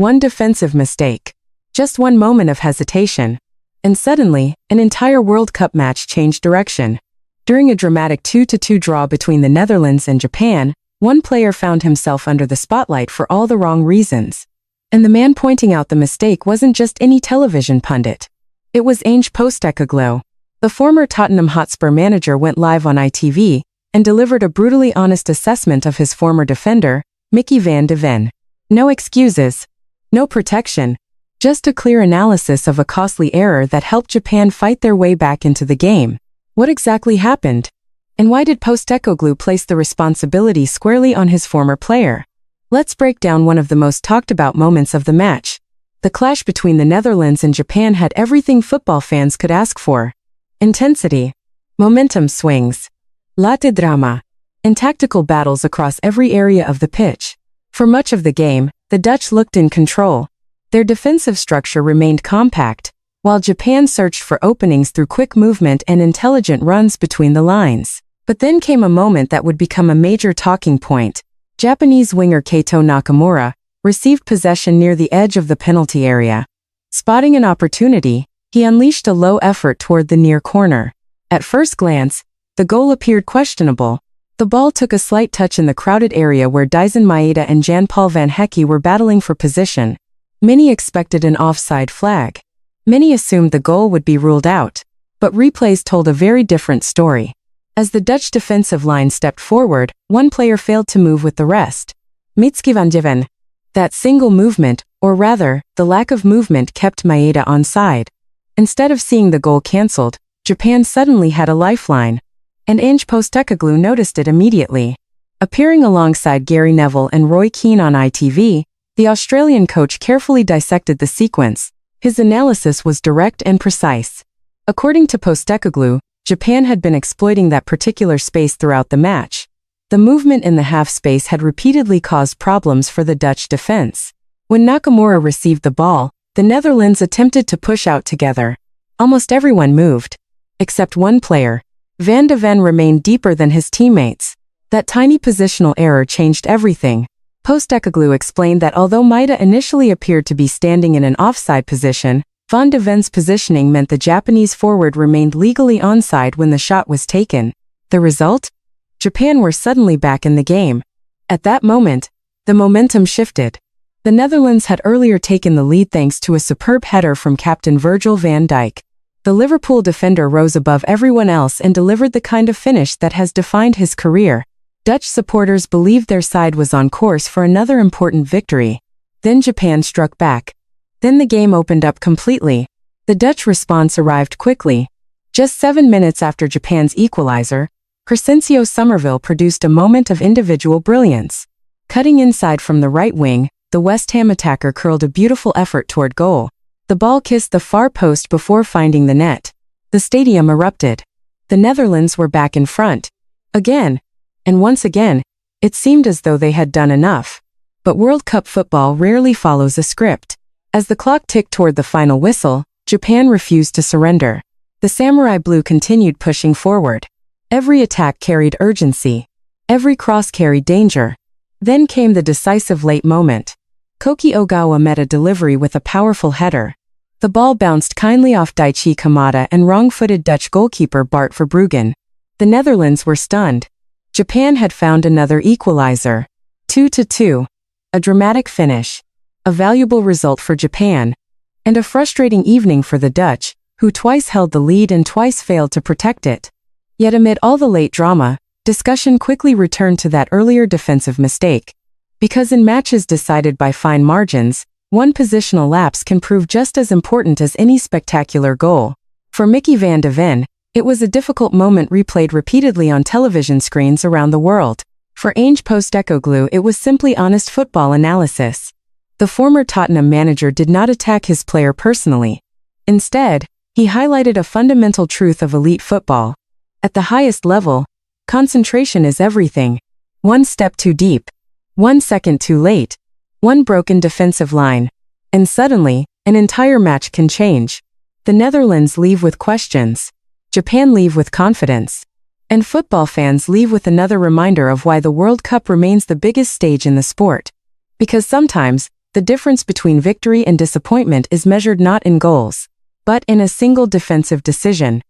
One defensive mistake. Just one moment of hesitation. And suddenly, an entire World Cup match changed direction. During a dramatic 2-2 draw between the Netherlands and Japan, one player found himself under the spotlight for all the wrong reasons. And the man pointing out the mistake wasn't just any television pundit. It was Ange Postecoglou. The former Tottenham Hotspur manager went live on ITV and delivered a brutally honest assessment of his former defender, Micky van de Ven. No excuses. No protection. Just a clear analysis of a costly error that helped Japan fight their way back into the game. What exactly happened? And why did Postecoglou place the responsibility squarely on his former player? Let's break down one of the most talked about moments of the match. The clash between the Netherlands and Japan had everything football fans could ask for. Intensity, momentum swings, latte drama, and tactical battles across every area of the pitch. For much of the game, the Dutch looked in control. Their defensive structure remained compact, while Japan searched for openings through quick movement and intelligent runs between the lines. But then came a moment that would become a major talking point. Japanese winger Keito Nakamura received possession near the edge of the penalty area. Spotting an opportunity, he unleashed a low effort toward the near corner. At first glance, the goal appeared questionable. The ball took a slight touch in the crowded area where Dyson Maeda and Jan-Paul van Hecke were battling for position. Many expected an offside flag. Many assumed the goal would be ruled out. But replays told a very different story. As the Dutch defensive line stepped forward, one player failed to move with the rest. Virgil van Dijk. That single movement, or rather, the lack of movement, kept Maeda onside. Instead of seeing the goal cancelled, Japan suddenly had a lifeline. And Ange Postecoglou noticed it immediately. Appearing alongside Gary Neville and Roy Keane on ITV, the Australian coach carefully dissected the sequence. His analysis was direct and precise. According to Postecoglou, Japan had been exploiting that particular space throughout the match. The movement in the half space had repeatedly caused problems for the Dutch defense. When Nakamura received the ball, the Netherlands attempted to push out together. Almost everyone moved. Except one player. Van de Ven remained deeper than his teammates. That tiny positional error changed everything. Postecoglou explained that although Maeda initially appeared to be standing in an offside position, Van de Ven's positioning meant the Japanese forward remained legally onside when the shot was taken. The result? Japan were suddenly back in the game. At that moment, the momentum shifted. The Netherlands had earlier taken the lead thanks to a superb header from captain Virgil van Dijk. The Liverpool defender rose above everyone else and delivered the kind of finish that has defined his career. Dutch supporters believed their side was on course for another important victory. Then Japan struck back. Then the game opened up completely. The Dutch response arrived quickly. Just 7 minutes after Japan's equalizer, Crysencio Summerville produced a moment of individual brilliance. Cutting inside from the right wing, the West Ham attacker curled a beautiful effort toward goal. The ball kissed the far post before finding the net. The stadium erupted. The Netherlands were back in front. Again. And once again, it seemed as though they had done enough. But World Cup football rarely follows a script. As the clock ticked toward the final whistle, Japan refused to surrender. The Samurai Blue continued pushing forward. Every attack carried urgency. Every cross carried danger. Then came the decisive late moment. Koki Ogawa met a delivery with a powerful header. The ball bounced kindly off Daichi Kamada and wrong-footed Dutch goalkeeper Bart Verbruggen. The Netherlands were stunned. Japan had found another equalizer. 2-2. A dramatic finish. A valuable result for Japan. And a frustrating evening for the Dutch, who twice held the lead and twice failed to protect it. Yet amid all the late drama, discussion quickly returned to that earlier defensive mistake. Because in matches decided by fine margins, one positional lapse can prove just as important as any spectacular goal. For Micky van de Ven, it was a difficult moment replayed repeatedly on television screens around the world. For Ange Postecoglou, it was simply honest football analysis. The former Tottenham manager did not attack his player personally. Instead, he highlighted a fundamental truth of elite football. At the highest level, concentration is everything. One step too deep. 1 second too late. One broken defensive line. And suddenly, an entire match can change. The Netherlands leave with questions. Japan leave with confidence. And football fans leave with another reminder of why the World Cup remains the biggest stage in the sport. Because sometimes, The difference between victory and disappointment is measured not in goals, but in a single defensive decision,